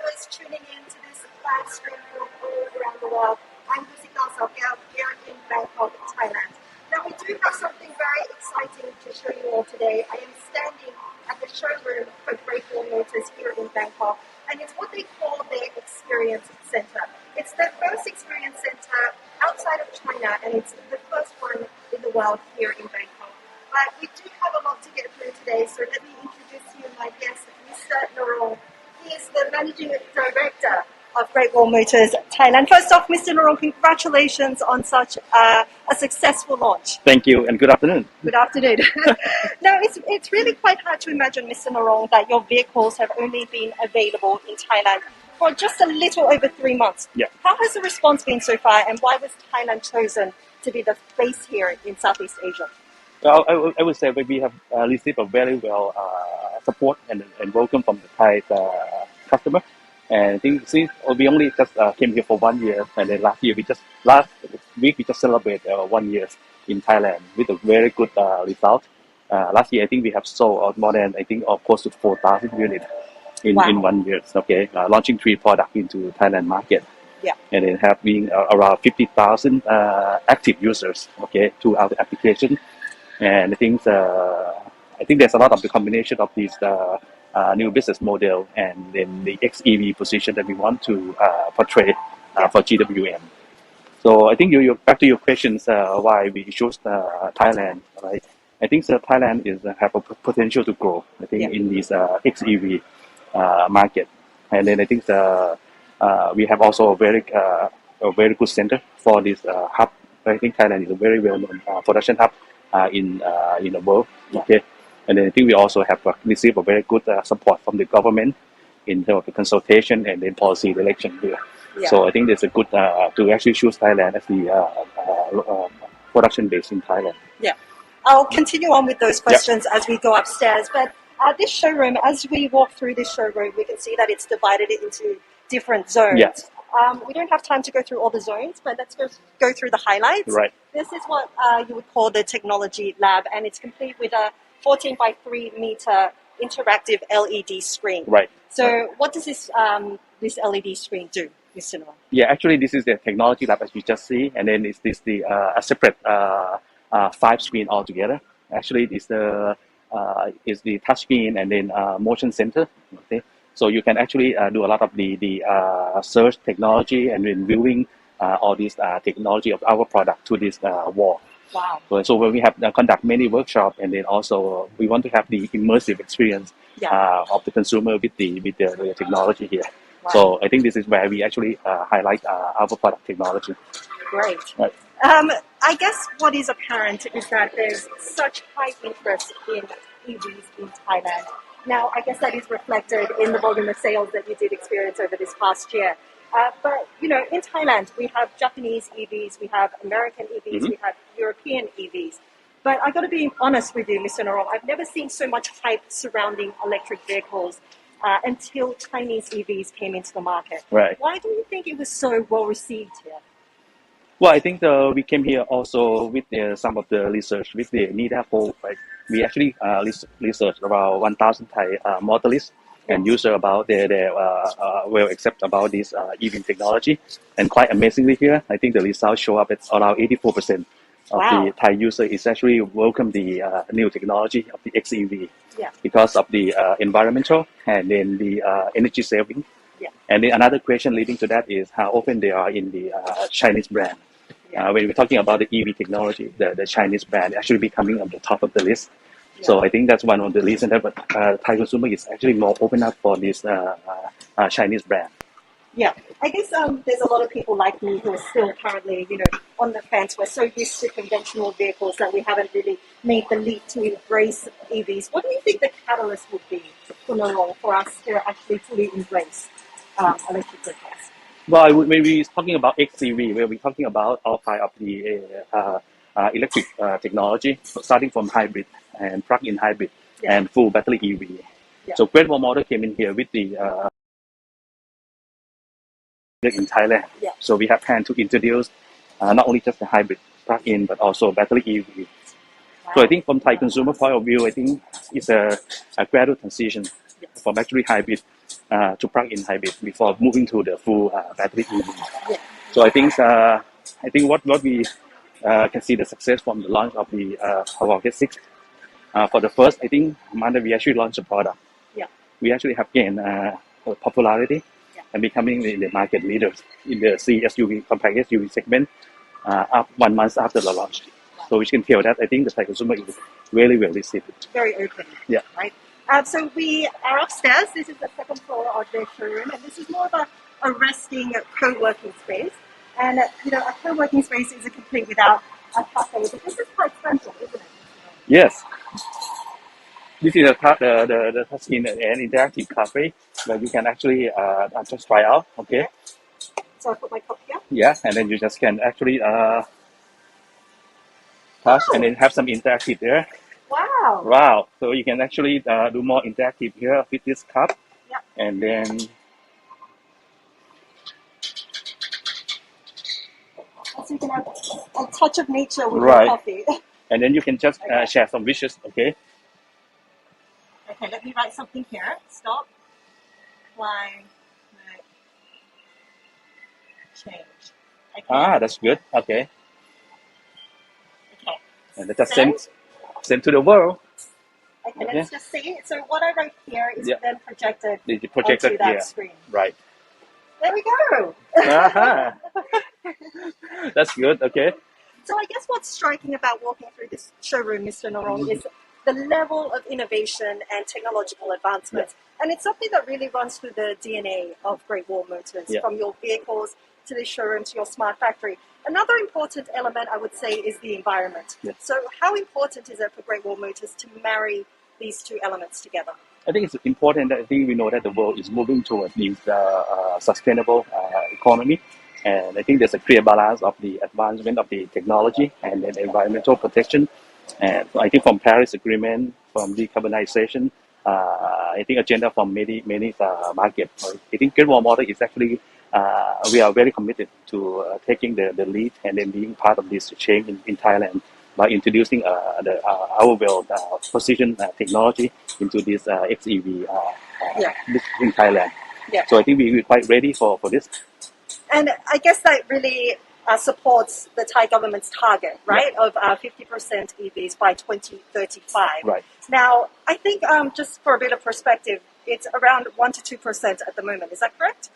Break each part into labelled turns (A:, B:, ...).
A: viewers tuning in to this live stream from all around the world. I'm Dusita Saokaew here in Bangkok, Thailand. Now we do have something very exciting to show you all today. I am standing at the showroom for Great Wall Motors here in Bangkok, and it's what they call their Experience Center. It's their first Experience Center outside of China, and it's the first one in the world here in Bangkok. But we do have a lot to get through today, so let me introduce you my guest, Mr. Narong. He is the Managing Director of Great Wall Motors Thailand. First off, Mr. Narong, congratulations on such a successful launch.
B: Thank you, and good afternoon.
A: Good afternoon. Now, it's really quite hard to imagine, Mr. Narong, that your vehicles have only been available in Thailand for just a little over 3 months.
B: Yeah.
A: How has the response been so far, and why was Thailand chosen to be the base here in Southeast Asia?
B: Well, I would say we have received a very well support and welcome from the Thai customer. And I think since we only just came here for 1 year, and then last week we just celebrated 1 year in Thailand with a very good result. Last year I think we have sold more than close to 4,000 units in 1 year. Okay, launching 3 products into Thailand market.
A: Yeah.
B: And then having around 50,000 active users. Okay, through our application. And I think there's a lot of the combination of these new business model and then the XEV position that we want to portray for GWM. So I think you back to your questions why we chose Thailand, right? I think Thailand have a potential to grow. I think in this XEV market, and then I think we have also a very good center for this hub. I think Thailand is a very well-known production hub in the world. Okay, and then I think we also have received a very good support from the government in terms of the consultation and then policy direction here. Yeah. So I think it's a good to actually choose Thailand as the production base in Thailand.
A: Yeah, I'll continue on with those questions as we go upstairs. But this showroom, as we walk through this showroom, we can see that it's divided into different zones.
B: Yes.
A: We don't have time to go through all the zones, but let's go through the highlights.
B: Right.
A: This is what you would call the technology lab, and it's complete with a 14 by 3 meter interactive LED screen.
B: Right.
A: So what does this LED screen do, Mr. Noah?
B: Yeah, actually this is the technology lab as you just see, and then it's a separate 5 screen altogether. Actually, it's the touch screen and then motion center. Okay. So you can actually do a lot of the search technology and then viewing all this technology of our product to this wall.
A: Wow.
B: So when we have conduct many workshops, and then also we want to have the immersive experience of the consumer with the technology here. Wow. So I think this is where we actually highlight our product technology.
A: Great.
B: Right.
A: I guess what is apparent is that there's such high interest in EVs in Thailand. Now, I guess that is reflected in the volume of sales that you did experience over this past year. But, in Thailand, we have Japanese EVs, we have American EVs, we have European EVs. But I've got to be honest with you, Mr. Narong, I've never seen so much hype surrounding electric vehicles until Chinese EVs came into the market.
B: Right.
A: Why do you think it was so well received here?
B: Well, I think we came here also with some of the research with the NIDA poll. Right? We actually researched about 1,000 Thai motorists and users about their well accept about this EV technology. And quite amazingly here, I think the results show up at around 84% of the Thai user is actually welcome the new technology of the XEV because of the environmental and then the energy saving. Yeah. And then another question leading to that is how often they are in the Chinese brand. When we're talking about the EV technology, the Chinese brand actually be coming on the top of the list. Yeah. So I think that's one of the reasons that Thai consumer is actually more open up for this Chinese brand.
A: Yeah, I guess there's a lot of people like me who are still currently, on the fence. We're so used to conventional vehicles that we haven't really made the leap to embrace EVs. What do you think the catalyst would be for us to actually fully embrace electric vehicles?
B: Well, I would maybe talking about XEV, where we're talking about all kind of the electric technology, starting from hybrid and plug-in hybrid and full battery EV. Yeah. So Great Wall Motor came in here with the in Thailand. Yeah. So we have planned to introduce not only just the hybrid plug-in, but also battery EV. Wow. So I think from Thai consumer point of view, I think it's a gradual transition from battery hybrid to plug-in hybrid before moving to the full battery EV.
A: Yeah.
B: So I think what we can see the success from the launch of the Huang S6. For the first, I think month we actually launched a product.
A: Yeah.
B: We actually have gained popularity and becoming the market leaders in the CSUV compact SUV segment up 1 month after the launch. So we can tell that I think the Thai consumer is really well received.
A: Very open.
B: Yeah.
A: Right. So we are upstairs. This is the second floor of the showroom, and this is more of a resting co-working space. And a co-working space isn't complete without a cafe. But this is quite central, isn't it?
B: Yes. This is the touchscreen and interactive cafe where you can actually just try out. Okay.
A: So I put my cup here.
B: Yeah, and then you just can actually touch and then have some interactive there.
A: Wow.
B: Wow. So you can actually do more interactive here with this cup.
A: Yeah.
B: And then
A: So you can have a touch of nature with
B: Right.
A: your coffee.
B: and then you can just
A: Okay.
B: share some wishes. Okay.
A: Okay, let me write something here. Stop. Climate change. Okay.
B: That's good. Okay.
A: Okay.
B: And just send to the world.
A: Okay,
B: Okay.
A: let's just see. So what I wrote here is
B: Yeah.
A: then projected
B: The projected
A: onto that
B: here.
A: screen.
B: Right.
A: There we go.
B: Aha. That's good. Okay.
A: So I guess what's striking about walking through this showroom, Mr. Norong, is the level of innovation and technological advancements. And it's something that really runs through the DNA of Great Wall Motors,
B: Yeah.
A: from your vehicles to the showroom to your smart factory. Another important element, I would say, is the environment.
B: Yeah.
A: So how important is it for Great Wall Motors to marry these two elements together?
B: I think it's important that I think we know that the world is moving towards this sustainable economy. And I think there's a clear balance of the advancement of the technology and then environmental protection. And so I think from Paris Agreement, from decarbonization, I think agenda from many markets. I think Great Wall Motor is actually we are very committed to taking the lead and then being part of this change in Thailand by introducing our well precision technology into this XEV in Thailand.
A: Yeah.
B: So I think we're quite ready for this.
A: And I guess that really supports the Thai government's target, right, of 50% EVs by 2035.
B: Right.
A: Now, I think just for a bit of perspective, it's around 1 to 2% at the moment. Is that correct?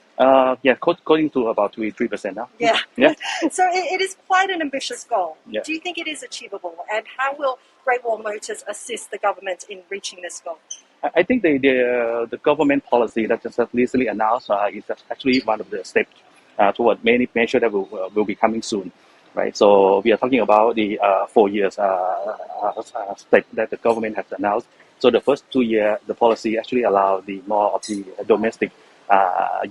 B: Yeah, going to about 3% now.
A: Yeah.
B: Yeah.
A: So it is quite an ambitious goal.
B: Yeah.
A: Do you think it is achievable? And how will Great Wall Motors assist the government in reaching this goal?
B: I think the government policy that just recently announced is actually one of the steps toward many measures that will be coming soon, right? So we are talking about the 4 years step that the government has announced. So the first 2 years, the policy actually allowed the more of the domestic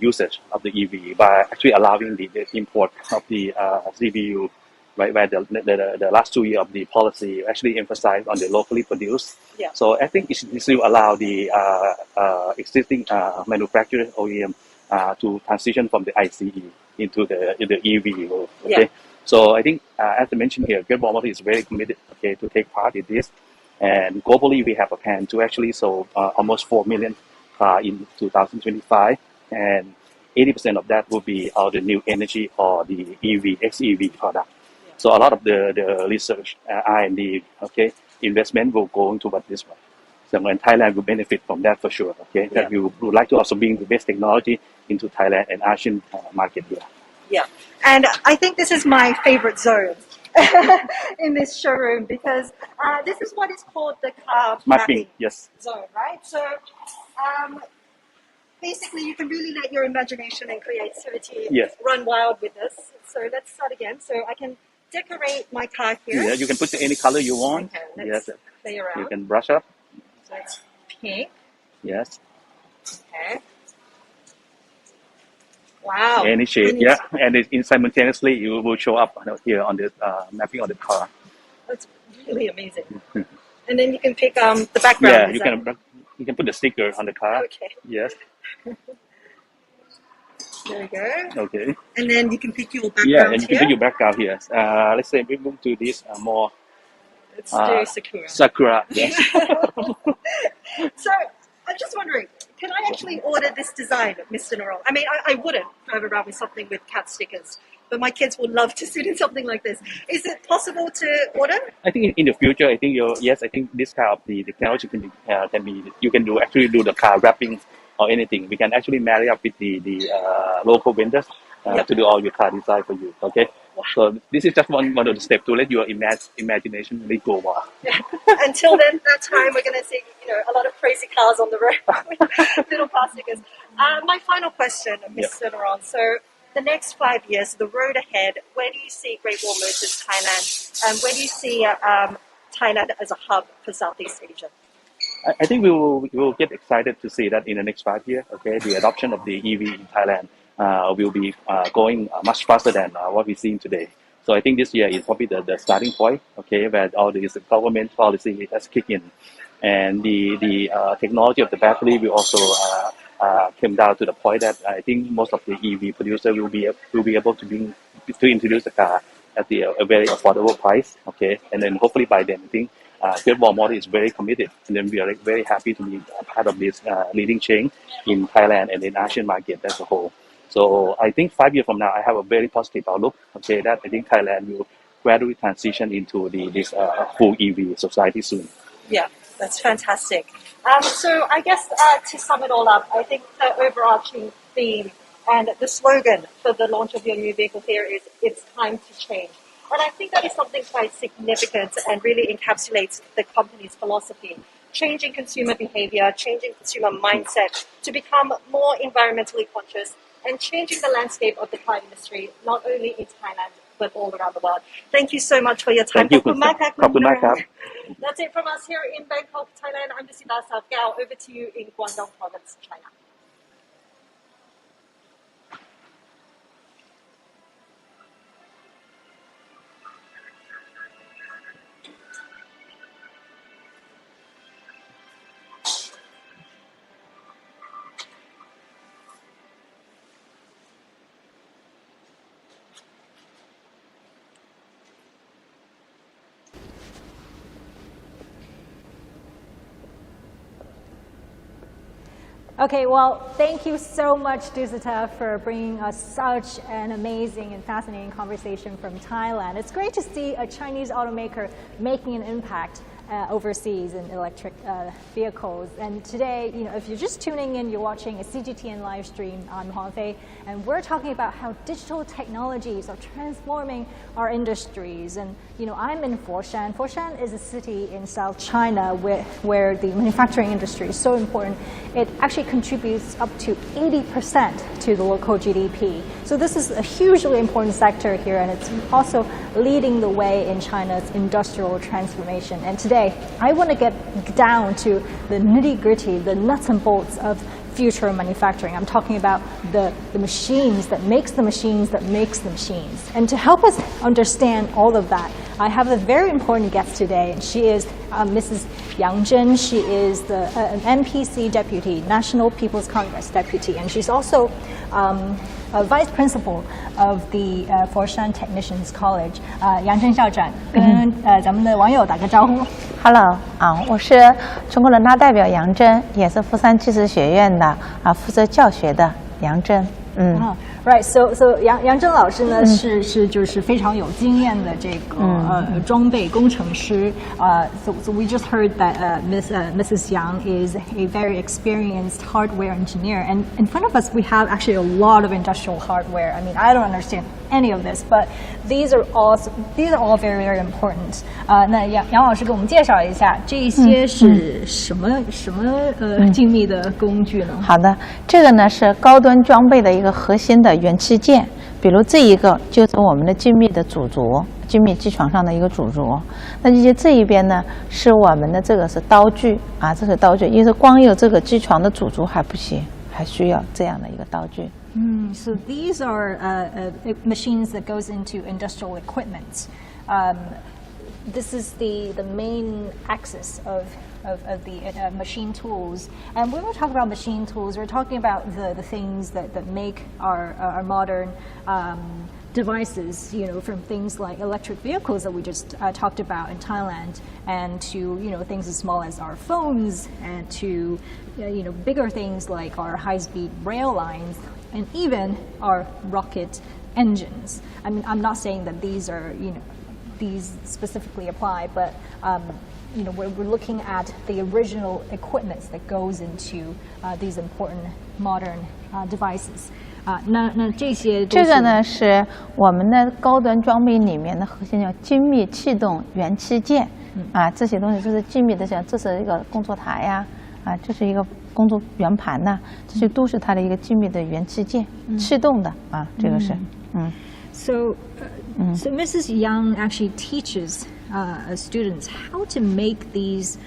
B: usage of the EV by actually allowing the import of the CBU, right? Where the last 2 years of the policy actually emphasized on the locally produced.
A: Yeah.
B: So I think it will allow the existing manufacturer OEM to transition from the ICE into the EV. Okay.
A: Yeah.
B: So I think as I mentioned here, Great Wall Motor is very committed, okay, to take part in this. And globally, we have a plan to actually sell almost 4 million cars in 2025, and 80% of that will be the new energy or the EV, XEV product.
A: Yeah.
B: So a lot of the research, R&D, okay, investment will go into this one. So and Thailand will benefit from that for sure. Okay, that we would like to also bring the best technology into Thailand and Asian market here.
A: Yeah, and I think this is my favorite zone in this showroom because this is what is called the car mapping
B: Yes.
A: zone, right? So basically, you can really let your imagination and creativity run wild with this. So let's start again. So I can decorate my car here.
B: Yeah, you can put any color you want.
A: Okay, let's play around.
B: You can brush up.
A: So it's pink.
B: Yes.
A: Okay. Wow.
B: Any shade, and it simultaneously it will show up here on this mapping of the car.
A: That's really amazing. And then you can pick the background.
B: Yeah, you can put the sticker on the car.
A: Okay.
B: Yes.
A: There we go.
B: Okay.
A: And then you can pick your background.
B: Yeah, and you can pick your background here. Let's say we move to this more.
A: Let's do Sakura.
B: Sakura. Yes.
A: So I'm just wondering, can I actually order this design, Mr. Naral? I mean, I wouldn't drive around with something with cat stickers, but my kids would love to sit in something like this. Is it possible to order?
B: I think in the future, I think yes, I think this kind of the technology can be you can actually do the car wrapping or anything. We can actually marry up with the local vendors to do all your car design for you. Okay, so this is just one of the steps to let your imagination really go wild.
A: Yeah. Until then, that time we're going to see a lot of crazy cars on the road with little car stickers. My final question, Mr. Naral. So the next 5 years, the road ahead, where do you see Great Wall Motors Thailand, and where do you see Thailand as a hub for Southeast Asia?
B: I think we will get excited to see that in the next 5 years. Okay, the adoption of the EV in Thailand will be going much faster than what we're seeing today. So I think this year is probably the starting point. Okay, where all this government policy has kicked in, and the technology of the battery will also came down to the point that I think most of the EV producers will be able to introduce the car at a very affordable price. Okay, and then hopefully by then I think Great Wall Motor is very committed, and then we are very happy to be a part of this leading chain in Thailand and in Asian market as a whole. So I think 5 years from now, I have a very positive outlook. Okay, that I think Thailand will gradually transition into this full EV society soon.
A: Yeah, that's fantastic. So I guess to sum it all up, I think the overarching theme and the slogan for the launch of your new vehicle here is "It's time to change." And I think that is something quite significant and really encapsulates the company's philosophy. Changing consumer behavior, changing consumer mindset to become more environmentally conscious, and changing the landscape of the car industry, not only in Thailand, but all around the world. Thank you so much for your time.
B: Thank you.
A: That's it from us here in Bangkok, Thailand. I'm Dusita Saokaew. Over to you in Guangdong Province, China.
C: Okay, well, thank you so much, Dusita, for bringing us such an amazing and fascinating conversation from Thailand. It's great to see a Chinese automaker making an impact overseas in electric vehicles. And today, if you're just tuning in, you're watching a CGTN live stream. I'm Huang, and we're talking about how digital technologies are transforming our industries. And I'm in Foshan. Foshan is a city in South China where the manufacturing industry is so important. It actually contributes up to 80% to the local GDP. So this is a hugely important sector here, and it's also leading the way in China's industrial transformation. And today, I want to get down to the nitty-gritty, the nuts and bolts of future manufacturing. I'm talking about the machines that makes the machines that makes the machines. And to help us understand all of that, I have a very important guest today, and she is Mrs. Yang Zhen. She is an NPC deputy, National People's Congress deputy, and she's also a vice principal of the Foshan Technicians College. 杨真校长跟咱们的网友打个招呼。
D: Hello， 我是中国人大代表杨真，也是佛山技术学院的负责教学的杨真。
C: Right, so 杨真老师呢是就是非常有经验的这个装备工程师。So we just heard that Mrs. Yang is a very experienced hardware engineer, and in front of us we have actually a lot of industrial hardware. I mean, I don't understand any of this, but these are all very, very important. 那杨老师给我们介绍一下这些是什么精密的工具呢？
D: 好的，这个呢是高端装备的一个核心的元器件，比如这一个就是我们的精密的主轴，精密机床上的一个主轴。那这一边呢是我们的这个是刀具这是刀具，因为光有这个机床的主轴还不行，还需要这样的一个刀具。
C: So these are machines that goes into industrial equipment. This is the main axis of the machine tools. And when we're talking about machine tools, we're talking about the things that make our modern devices, from things like electric vehicles that we just talked about in Thailand, and to things as small as our phones, and to bigger things like our high-speed rail lines, and even our rocket engines. I mean, I'm not saying that these are these specifically apply, but we're looking at the original equipment that goes into these important modern devices. 那这些
D: 这个呢是我们的高端装备里面的核心，叫精密气动元器件。这些东西就是精密的，像这是一个工作台呀，这是一个工作圆盘呐，这些都是它的一个精密的元器件，气动的这个是。
C: So Mrs. Yang actually teaches students how to make these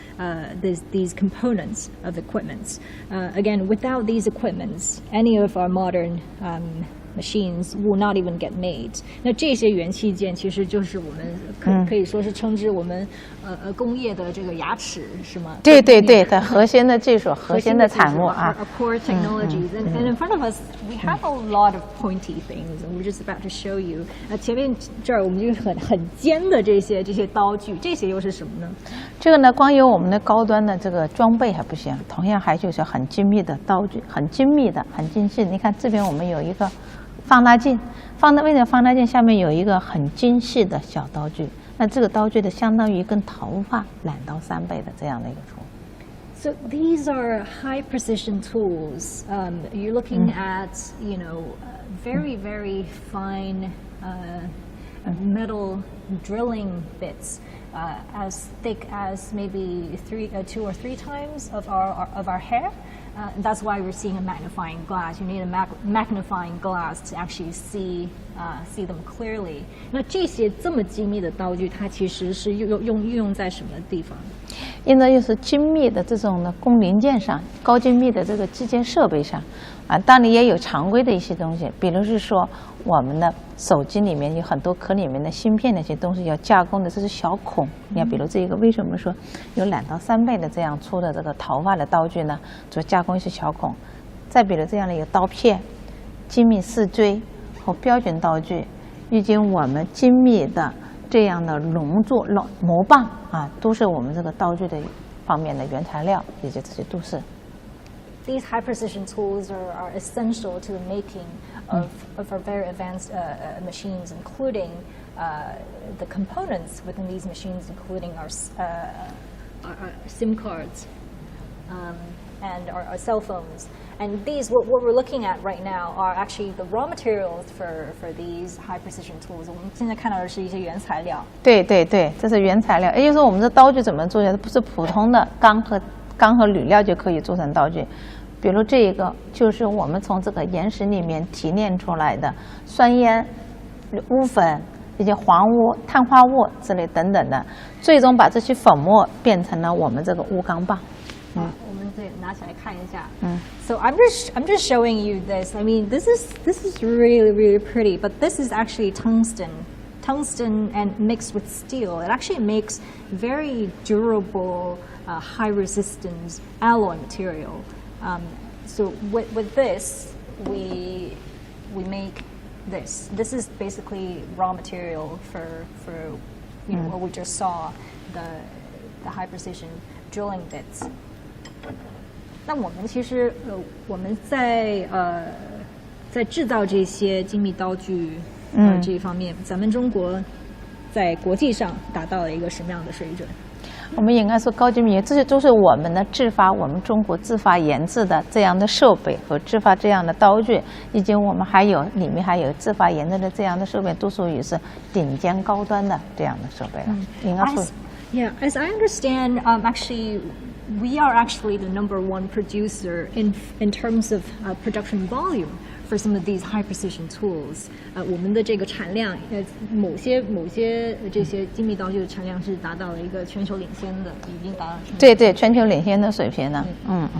C: components of equipments. Again, without these equipments, any of our modern machines will not even get made. 那这些元器件其实就是我们可以说是称之我们工业的这个牙齿，是吗？
D: 对对对，它核心的技术、核心的产物
C: 啊。Our core technologies, and in front of us, we have a lot of pointy things, and we're just about to show you. 前面这儿我们就是很尖的这些刀具，这些又是什么呢？
D: 这个呢，光有我们的高端的这个装备还不行，同样还就是很精密的刀具，很精密的、很精细。你看这边我们有一个放大镜，为了放大镜下面有一个很精细的小刀具，那这个刀具的相当于一根头发2到3倍的这样的一个粗。
C: So these are high precision tools. You're looking at very very fine metal drilling bits. As thick as maybe 2 or 3 times of our hair. That's why we're seeing a magnifying glass. You need a magnifying glass to actually see them clearly. 那这些这么精密的刀具，它其实是运用在什么地方？
D: 用的就是精密的这种的工零件上，高精密的这个机械设备上。当然也有常规的一些东西，比如是说我们的手机里面有很多壳里面的芯片那些东西要加工的，这是小孔。你看，比如这个为什么说有2到3倍的这样粗的这个头发的刀具呢？主要加工一些小孔。再比如这样的一个刀片、精密四锥和标准刀具，以及我们精密的这样的龙座、模棒都是我们这个刀具的方面的原材料，以及这些都是。
C: These high precision tools are essential to the making of our very advanced machines, including the components within these machines, including our SIM cards and our cell phones. And these, what we're looking at right now, are actually the raw materials for these high precision tools. 我们现在看到的是一些原材料。
D: 对对对，这是原材料。也就是说，我们这刀具怎么做的？不是普通的钢和铝料就可以做成刀具。比如这个就是我们从这个岩石里面提炼出来的酸烟、钨粉、一些黄钨、碳化物之类等等的，最终把这些粉末变成了我们这个钨钢棒。
C: 我们对拿起来看一下。So I'm just showing you this. I mean, this is really really pretty, but this is actually tungsten and mixed with steel. It actually makes very durable, high resistance alloy material. So with this, we make this. This is basically raw material for what we just saw, the high precision drilling bits. 那我们其实我们在制造这些精密刀具这一方面，咱们中国在国际上达到了一个什么样的水准？
D: 我们应该说高精密，这些都是我们的我们中国自发研制的这样的设备和自发这样的刀具，以及我们里面还有自发研制的这样的设备，都属于是顶尖高端的这样的设备了。应该说
C: Yeah, as I understand, actually, we are actually the #1 producer in terms of production volume for some of these high precision tools. 我们的这个产量，某些这些精密刀具的产量是达到了一个全球领先的，已经达到
D: 对全球领先的水平了。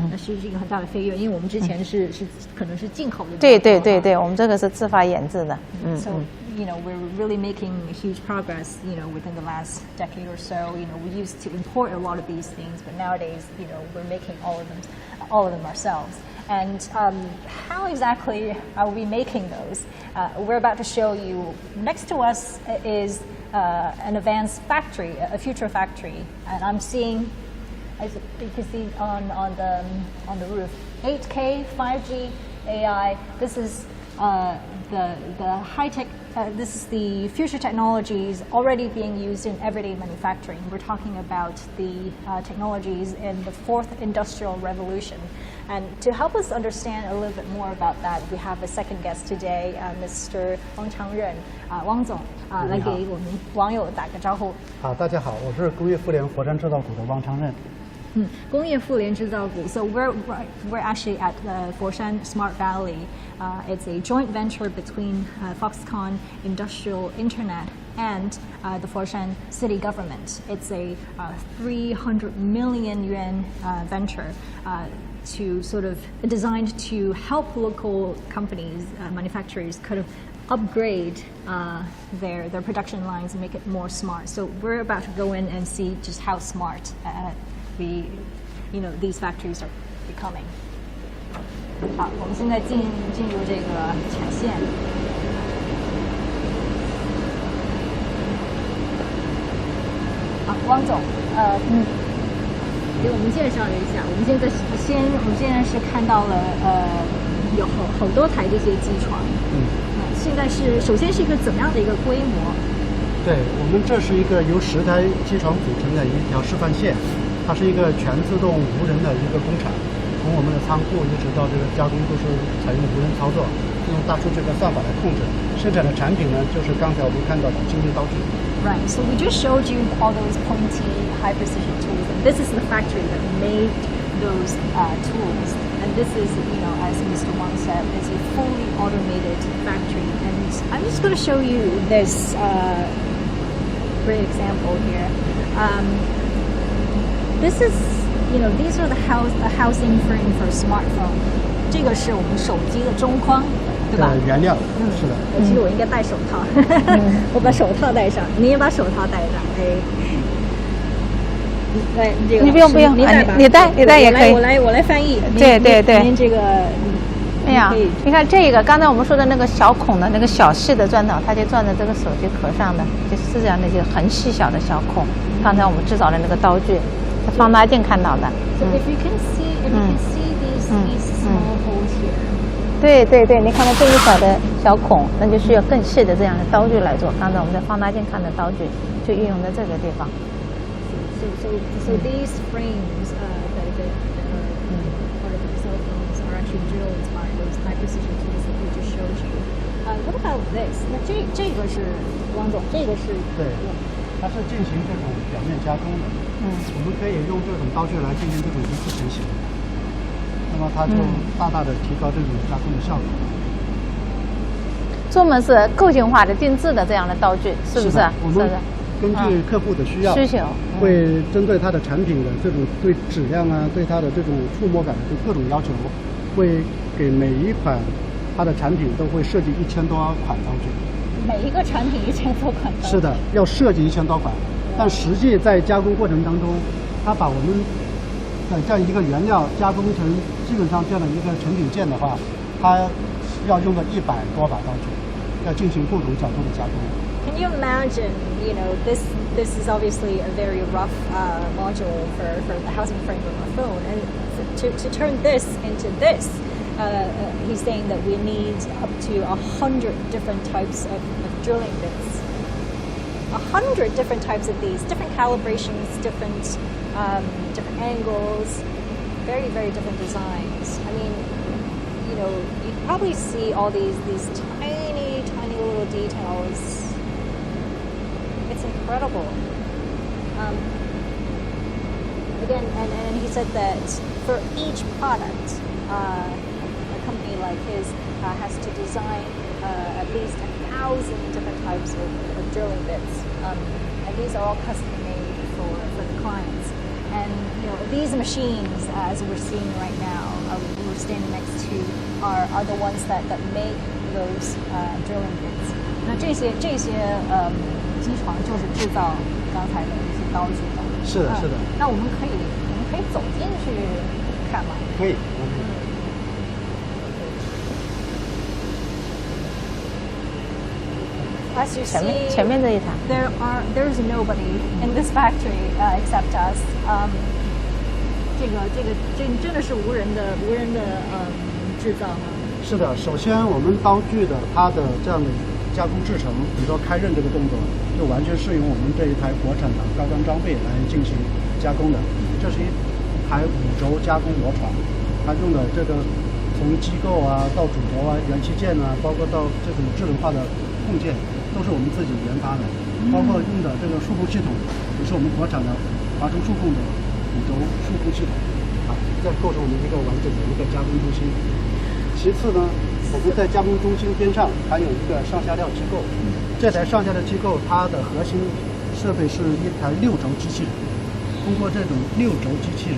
C: 那是一个很大的飞跃，因为我们之前是可能是进口的。
D: 对，我们这个是自发研制的。
C: So, we're really making huge progress, within the last decade or so. We used to import a lot of these things, but nowadays, we're making all of them ourselves. And how exactly are we making those? We're about to show you. Next to us is an advanced factory, a future factory, and I'm seeing, as you can see on the roof, 8K, 5G, AI. This is the high tech. This is the future technologies already being used in everyday manufacturing. We're talking about the technologies in the fourth industrial revolution. And to help us understand a little bit more about that, we have a second guest today, Mr. Wang Changren. 汪总，来给我们网友打个招呼。
E: 好，大家好，我是工业妇联佛山制造股的汪昌任。
C: 工业妇联制造股. So we're actually at the Foshan Smart Valley. It's a joint venture between Foxconn Industrial Internet and the Foshan city government. It's a 300 million yuan venture to sort of designed to help local companies, manufacturers, kind of upgrade their production lines and make it more smart. So we're about to go in and see just how smart these factories are becoming. 好，我们现在进入这个产线。汪总，给我们介绍一下。我们现在是看到了有好多台这些机床。现在首先是一个怎么样的一个规模？
E: 对，我们这是一个由10台机床组成的一条示范线。它是一个全自动无人的一个工厂，从我们的仓库一直到这个加工都是采用无人操作，用大数据和算法来控制。生产的产品呢，就是刚才我们看到的精密刀具。
C: Right. So we just showed you all those pointy, high precision tools, and this is the factory that made those tools. And this is, as Mr. Huang said, is a fully automated factory. And I'm just going to show you this great example here. This is, these are the housing frame for a smartphone. 这个是我们手机的中框，对吧？
E: 原料，是的。
C: 其实我应该戴手套，我把手套戴上，你也把手套戴上。
D: 你不用，你戴也可以。
C: 我来翻译。
D: 对。
C: 您这个。
D: 哎呀，你看这个，刚才我们说的那个小孔的那个小细的钻头，它就钻在这个手机壳上的，就是这样的一些很细小的小孔。刚才我们制造的那个刀具。放大镜看到的。
C: So if you can see these small holes here.
D: 对，你看到这一小的小孔，那就需要更细的这样的刀具来做。刚才我们在放大镜看的刀具就运用在这个地方。
C: So these frames that are part of the cell phones are actually drilled by those high precision tools that we just showed you. What about this? 那这个是汪总，这个是
E: 对。它是进行这种表面加工的，我们可以用这种刀具来进行这种一次成型，那么它就大大的提高这种加工的效果。
D: 专门是构件化的定制的这样的刀具，是不是？
E: 我们根据客户的需求，会针对它的产品的这种对质量啊，对它的这种触摸感的各种要求，会给每一款它的产品都会设计1000多款刀具。
C: 每一个产品1000多款刀具。
E: 是的，要设计1000多款，但实际在加工过程当中，它把我们的这样一个原料加工成基本上这样的一个成品件的话，它要用到100多把刀具，要进行不同角度的加工。
C: Can you imagine, this is obviously a very rough module for the housing frame of a phone, and to turn this into this, he's saying that we need up to 100 different types of drilling bits. 100 different types of these, different calibrations, different angles, very, very different designs. I mean, you probably see all these tiny, tiny little details. It's incredible. Again, and he said that for each product, a company like his has to design at least 1,000 different types of drilling bits, and these are all custom made for the clients. And these machines, as we're seeing right now, we're standing next to, are the ones that make those drilling bits. 那这些机床就是制造刚才的这些刀具的。
E: 是的，是的。
C: 那我们可以走进去看吗？
E: 可以。
C: As you
D: 前面
C: see,
D: 这一台。
C: there's nobody in this factory except us. 这真的是无人的制造吗？
E: 是的，首先我们刀具的它的这样的加工制成，比如说开刃这个动作，就完全适用我们这一台国产的高端装备来进行加工的。这是一台5轴加工螺床，它用的这个从机构啊到主轴啊、元器件啊，包括到这种智能化的控件，都是我们自己研发的。包括用的这个数控系统，也是我们国产的华中数控的5轴数控系统，这构成我们一个完整的一个加工中心。其次呢，我们在加工中心边上还有一个上下料机构。这台上下料机构它的核心设备是一台6轴机器人，通过这种6轴机器人，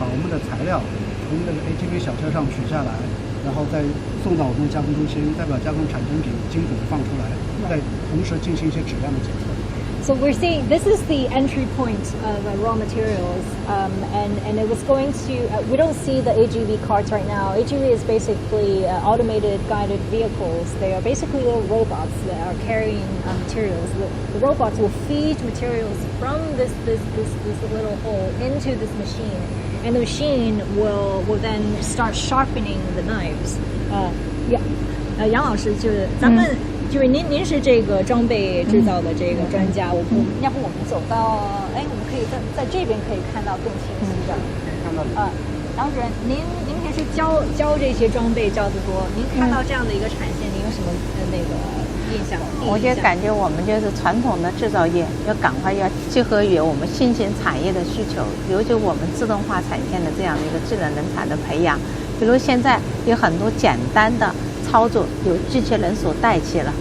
E: 把我们的材料从那个 AGV 小车上取下来，然后再送到我们的加工中心，再把加工产成品精准的放出来，再同时进行一些质量的检测。
C: So we're seeing this is the entry point of raw materials, and it was going to. We don't see the AGV carts right now. AGV is basically automated guided vehicles. They are basically little robots that are carrying materials. The robots will feed materials from this little hole into this machine, and the machine will then start sharpening the knives. 杨老师就是咱们。就是您是这个装备制造的这个专家，要不我们走到，我们可以在这边可以看到更清晰的。杨主任，您平时教这些装备教得多，您看到这样的一个产线，您有什么那个印象？
D: 我就感觉我们就是传统的制造业要赶快要结合于我们新型产业的需求，尤其我们自动化产线的这样的一个智能人才的培养。比如现在有很多简单的操作有机器人所代替了，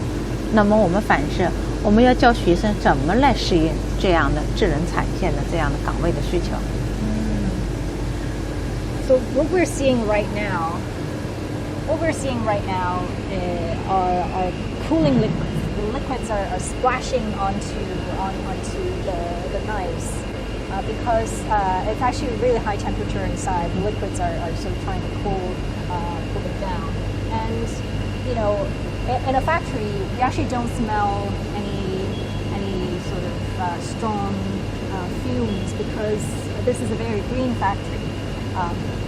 D: 那么我们反射，我们要教学生怎么来适应这样的智能产线的这样的岗位的需求。
C: So what we're seeing right now are cooling liquids. The liquids are splashing onto the knives. Because it's actually really high temperature inside, the liquids are sort of trying to cool it down. And in a factory, we actually don't smell any sort of strong fumes because this is a very green factory.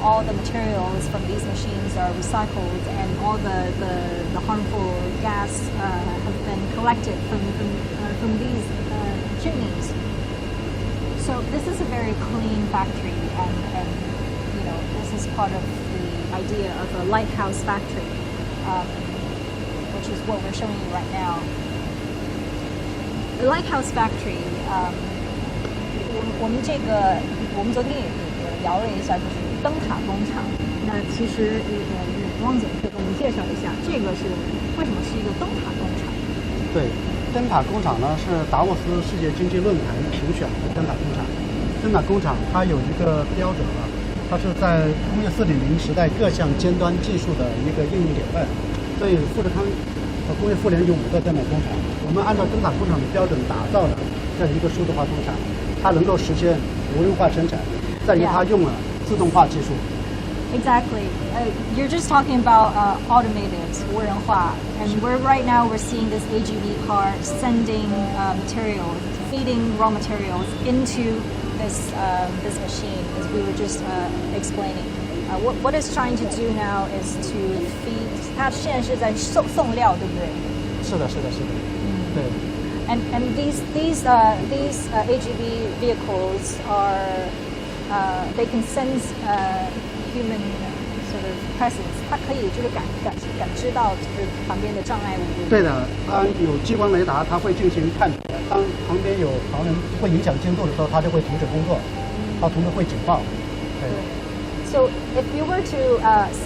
C: All the materials from these machines are recycled, and all the harmful gas have been collected from these chimneys. So this is a very clean factory, and this is part of the idea of a lighthouse factory, which is what we're showing you right now. The lighthouse factory, 我们昨天也聊了一下，就是灯塔工厂。那其实汪总可以给我们介绍一下，这个是为什么是一个灯塔工厂？
E: 对。灯塔工厂呢是达沃斯世界经济论坛评选的灯塔工厂。灯塔工厂它有一个标准它是在工业4.0时代各项尖端技术的一个应用典范。所以富士康工业4.0有5个灯塔工厂，我们按照灯塔工厂的标准打造的这一个数字化工厂，它能够实现无人化生产，在于它用了自动化技术。
C: Exactly. You're just talking about automated 无人化, and right now we're seeing this AGV car sending materials, feeding raw materials into this machine, as we were just explaining. What it's trying to do now is to feed. 它现在是在送料，对不对？
E: 是的。对。
C: And these AGV vehicles are they can sense human sort of presence. 它可以就是感知到就是旁边的障碍物。
E: 对的，它有激光雷达，它会进行探测。当旁边有行人会影响监督的时候，它就会停止工作，它同时会警报。对。
C: So if you were to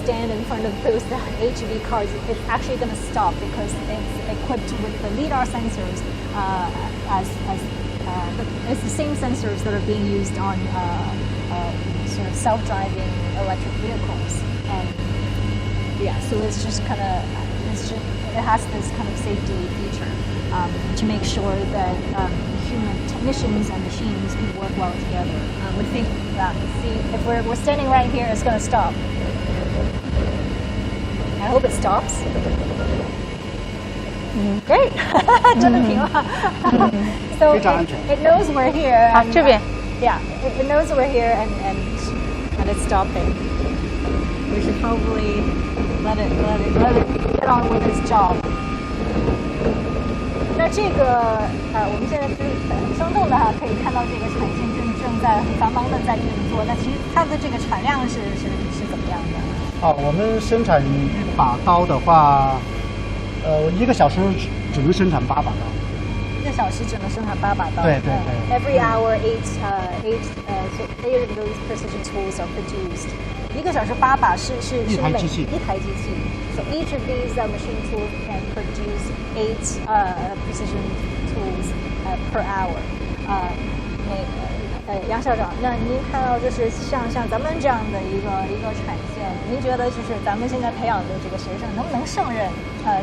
C: stand in front of those AGV cars, it's actually going to stop because it's equipped with the LiDAR sensors it's the same sensors that are being used on sort of self-driving electric vehicles. And so it's just kind of, it has this kind of safety feature to make sure that human technicians and machines can work well together. We think that, see, if we're standing right here, it's going to stop. I hope it stops. Great， 真的停了。So
E: 非常安全。
C: it knows we're here.
D: 好，
C: and,
D: 这边。
C: Yeah, it knows we're here and it's stopping. We should probably let it get on with its job. 那这个我们现在是很生动的哈，可以看到这个产线正在很繁忙的在运作。那其实它的这个产量是怎么样的？
E: 我们生产一把刀的话，1个小时只能生产8把刀。
C: 1个小时只能生产8把刀。
E: 对。
C: Every hour, so 8 of those precision tools are produced. 1个小时8把是
E: 一台机器。
C: 一台机器。So each of these machine tools can produce 8 precision tools per hour. 杨校长，那您看到就是像咱们这样的一个产线，您觉得就是咱们现在培养的这个学生能不能胜任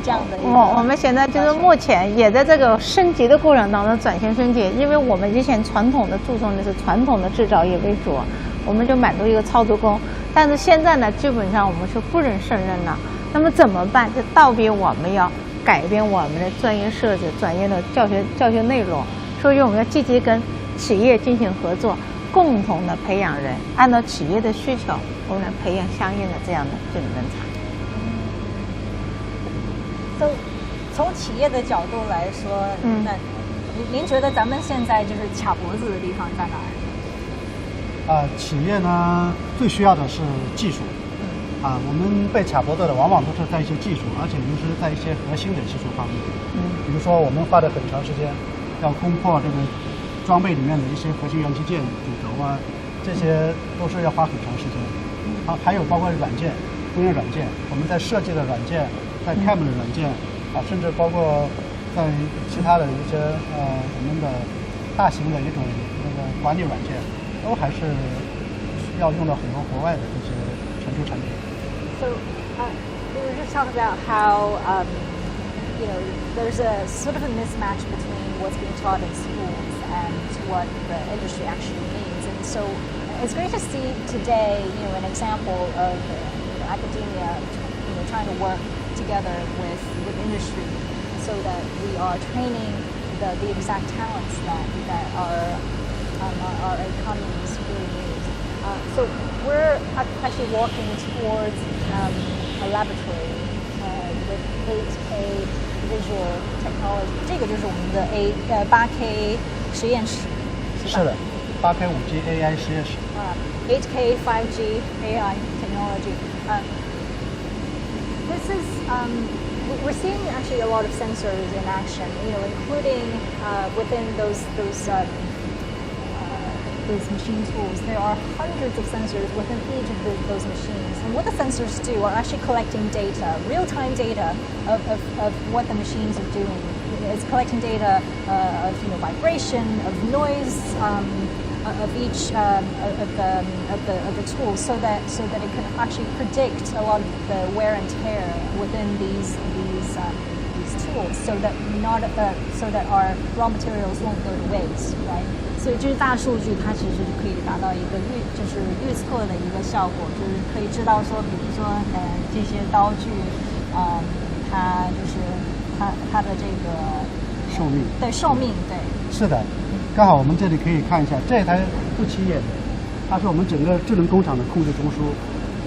C: 这样的一个？
D: 我们现在就是目前也在这个升级的过程当中转型升级，因为我们以前传统的注重的是传统的制造业为主，我们就满足一个操作工，但是现在呢，基本上我们是不能胜任了。那么怎么办？就倒逼我们要改变我们的专业设置、专业的教学内容，所以我们要积极跟企业进行合作，共同的培养人，按照企业的需求，我们来培养相应的这样的这种人才。
C: So, 从企业的角度来说，那您觉得咱们现在就是卡脖子的地方在哪儿？
E: 企业呢最需要的是技术。我们被卡脖子的往往都是在一些技术，而且尤其是在一些核心的技术方面。比如说我们花了很长时间要攻破这个装备里面的一些核心元器件、主轴这些都是要花很长时间。还有包括软件、工业软件，我们在设计的软件，在 CAM 的软件甚至包括在其他的一些我们的大型的一种管理软件，都还是需要用到很多国外的这些成熟产品。
C: So, we were just talking about how, there's a sort of a mismatch between what's being taught in schools and what the industry actually needs. And so, it's great to see today, an example of academia, trying to work together with industry so that we are training the exact talents that our economies really need. So we're actually walking towards a laboratory with 8K visual technology. 这个就是我们的8K 实验室，
E: 是的，8K 5G AI 实验室。
C: 8K 5G AI technology. This is we're seeing actually a lot of sensors in action. Including within those machine tools, there are hundreds of sensors within each of those machines. And what the sensors do are actually collecting data, real-time data of what the machines are doing. It's collecting data of vibration, of noise, of each of the tools, so that it can actually predict a lot of the wear and tear within these tools, so that our raw materials won't go to waste, right? 所以这是大数据，它其实可以达到一个预测的一个效果，就是可以知道说，比如说这些刀具，它就是它的这个
E: 寿命。
C: 对，寿命，对。
E: 是的，刚好我们这里可以看一下这台不起眼的，它是我们整个智能工厂的控制中枢，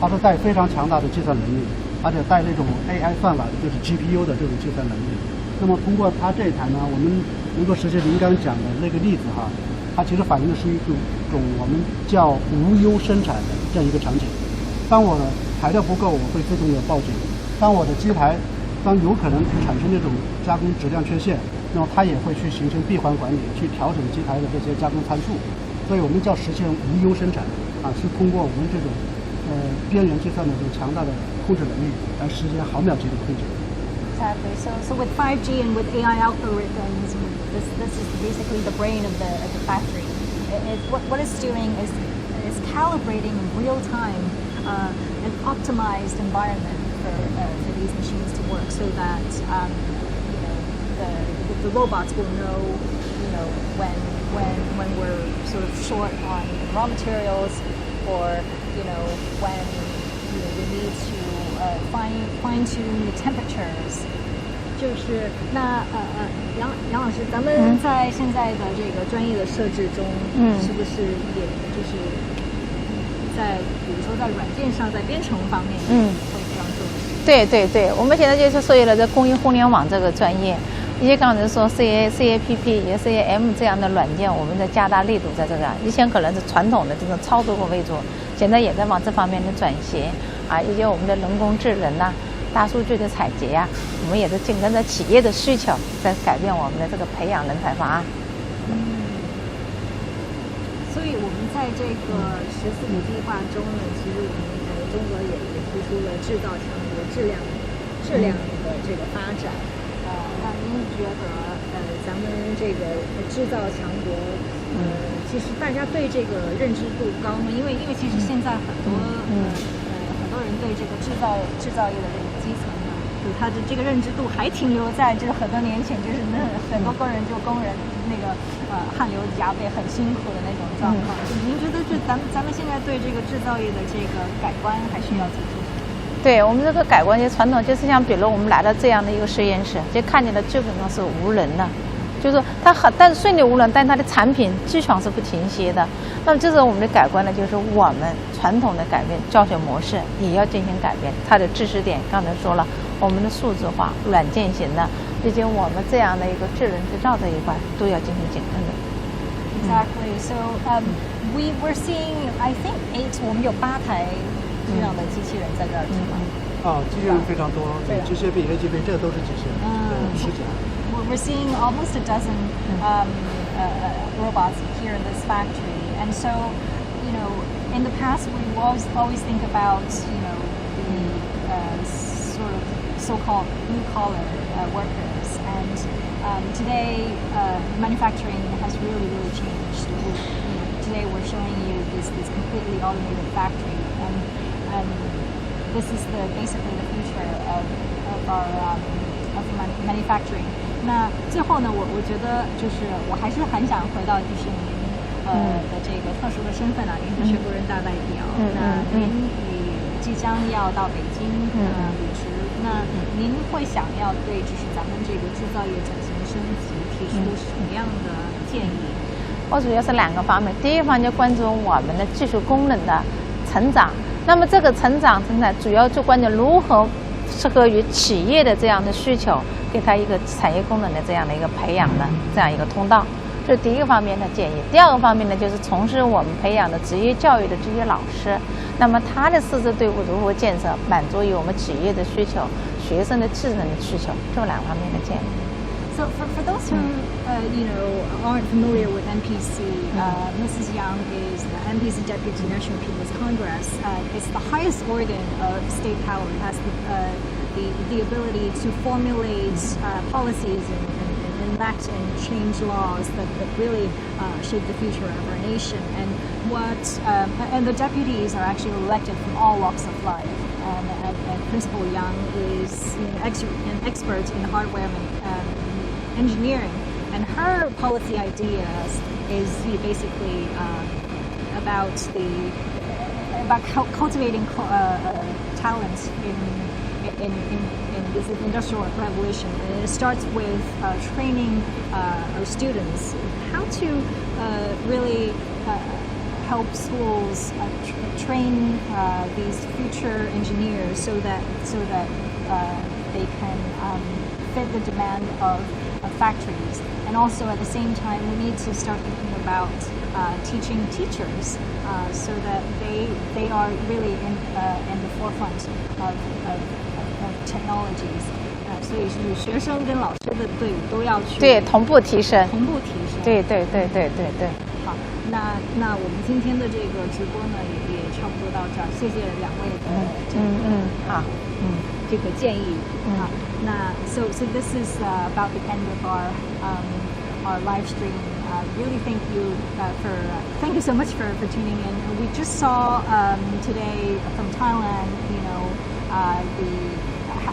E: 它是带非常强大的计算能力，而且带那种 AI 算法的，就是 GPU 的这种计算能力。那么通过它这一台呢，我们能够实现您刚讲的那个例子它其实反映的是一种我们叫无忧生产的这样一个场景。当我的材料不够，我会自动的报警；当我的机台有可能产生那种加工质量缺陷，那么它也会去形成闭环管理，去调整机台的这些加工参数。所以我们叫实现无忧生产是通过我们这种边缘计算的这种强大的控制能力来实现毫秒级的控制。
C: Exactly. So with 5G and with AI algorithms, this is basically the brain of the factory. What it's doing is calibrating in real time an optimized environment for these machines to work, so that the robots will know when we're sort of short on raw materials, or when we need to fine tune the temperatures 就是那杨老师，咱们在现在的这个专业的设置中，是不是也就是在比如说在软件上，在编程方面，会这样做？
D: 对，我们现在就是涉及了这工业互联网这个专业，一些刚才说 CAPP 也 CAM 这样的软件，我们在加大力度在这个。以前可能是传统的这种操作为主，现在也在往这方面的转型啊，一些我们的人工智能呐、大数据的采集呀，我们也是紧跟着企业的需求，在改变我们的这个培养人才方案。
C: 所以我们在这个14个计划中呢，其实我们中国也提出了制造强国、质量的这个发展。那您觉得咱们这个制造强国，其实大家对这个认知度高吗？因为其实现在很多人对这个制造业的这个基层呢，就他的这个认知度还停留在就是很多年前，就是很多工人那个汗流浃背很辛苦的那种状况。您觉得就咱们现在对这个制造业的这个改观还需要做出什么？
D: 对我们这个改观，就传统就是像比如我们来到这样的一个实验室，就看见的基本上是无人的，就是说它但是顺利无人，但它的产品基床是不停歇的。那么这是我们的改观呢，就是我们传统的改变教学模式也要进行改变，它的知识点刚才说了，我们的数字化、软件型的，以及我们这样的一个智能制造这一块都要进行紧跟的。
C: Exactly. So we were seeing, I think 我们有8台这样的机器人在这儿，是吗？
E: 机器人非常多，对，机械臂、AGV 这都是机器人，对，10几台。
C: We're seeing almost a dozen robots here in this factory, and so, you know, in the past we always think about, you know, the sort of so-called blue-collar workers, and today manufacturing has really changed. Today we're showing you this completely automated factory, and this is basically the future of our manufacturing. 那最后呢，我觉得就是我还是很想回到就是您的这个特殊的身份啊，您是学国人大代表。那您即将要到北京履职，那您会想要对就是咱们这个制造业转型升级提出什么样的建议？
D: 我主要是2个方面，第一方面就关注我们的技术功能的成长，那么这个成长主要就关键如何适合于企业的这样的需求，给它一个产业功能的这样的一个培养的这样一个通道，这是第一个方面的建议。第2个方面呢，就是从事我们培养的职业教育的这些老师，那么他的师资队伍如何建设，满足于我们企业的需求、学生的智能的需求，这2方面的建议。
C: So for those who aren't familiar with NPC, Mrs. Yang is the NPC Deputy National People's Congress. It's the highest organ of state power. It has the ability to formulate policies and enact and change laws that really shape the future of our nation. And the deputies are actually elected from all walks of life. And Principal Yang is an expert in hardware engineering, and her policy ideas is basically about cultivating talent in this industrial revolution. And it starts with training our students how to really help schools train these future engineers so that they can fit the demand of factories. And also at the same time, we need to start thinking about teaching teachers so that they are really in the forefront of technologies. 所以是学生跟老师的队伍都要去
D: 对同步提升。对。
C: 好，那我们今天的这个直播呢，也差不多到这儿，谢谢2位的这个建议啊。那 so this is about the end of our live stream. Really thank you so much for tuning in. We just saw today from Thailand,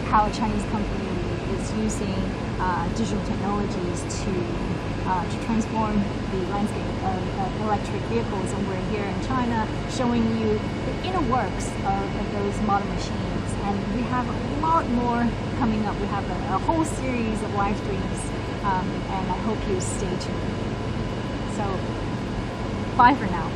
C: how a Chinese company is using digital technologies to transform the landscape of electric vehicles, and we're here in China showing you the inner works of those modern machines. and we have a lot more coming up. We have a whole series of live streams, and I hope you stay tuned. So, bye for now.